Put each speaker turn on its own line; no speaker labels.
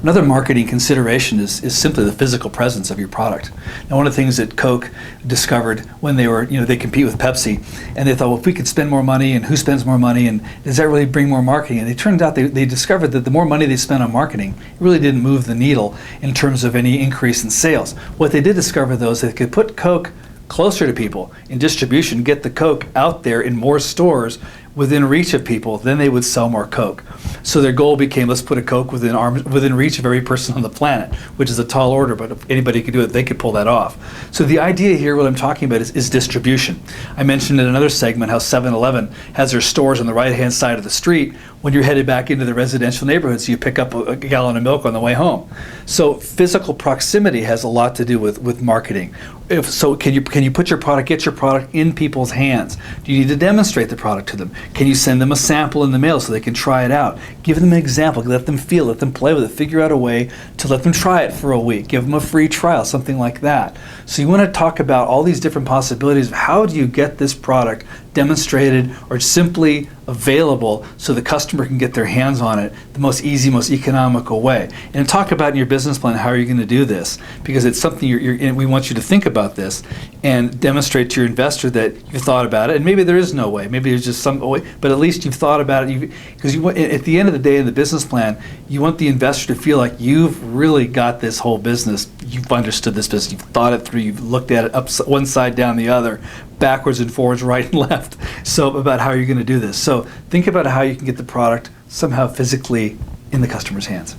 Another marketing consideration is simply the physical presence of your product. Now, one of the things that Coke discovered when they compete with Pepsi, and they thought, well, if we could spend more money, and who spends more money, and does that really bring more marketing? And it turned out they discovered that the more money they spent on marketing, it really didn't move the needle in terms of any increase in sales. What they did discover, though, is they could put Coke closer to people in distribution, get the Coke out there in more stores within reach of people, then they would sell more Coke. So their goal became, let's put a Coke within reach of every person on the planet, which is a tall order, but if anybody could do it, they could pull that off. So the idea here, what I'm talking about, is distribution. I mentioned in another segment how 7-Eleven has their stores on the right-hand side of the street. When you're headed back into the residential neighborhoods, you pick up a gallon of milk on the way home. So physical proximity has a lot to do with marketing. Can you put your product, get your product in people's hands? Do you need to demonstrate the product to them? Can you send them a sample in the mail so they can try it out? Give them an example, let them feel, let them play with it, figure out a way to let them try it for a week, give them a free trial, something like that. So you want to talk about all these different possibilities of how do you get this product demonstrated or simply available so the customer can get their hands on it the most easy, most economical way. And talk about in your business plan how are you going to do this, because it's something we want you to think about this and demonstrate to your investor that you've thought about it. And maybe there is no way, maybe there's just some way, but at least you've thought about it. Because at the end of the day in the business plan, you want the investor to feel like you've really got this whole business, you've understood this business, you've thought it through, you've looked at it up one side, down the other, backwards and forwards, right and left, so about how you're going to do this. So think about how you can get the product somehow physically in the customer's hands.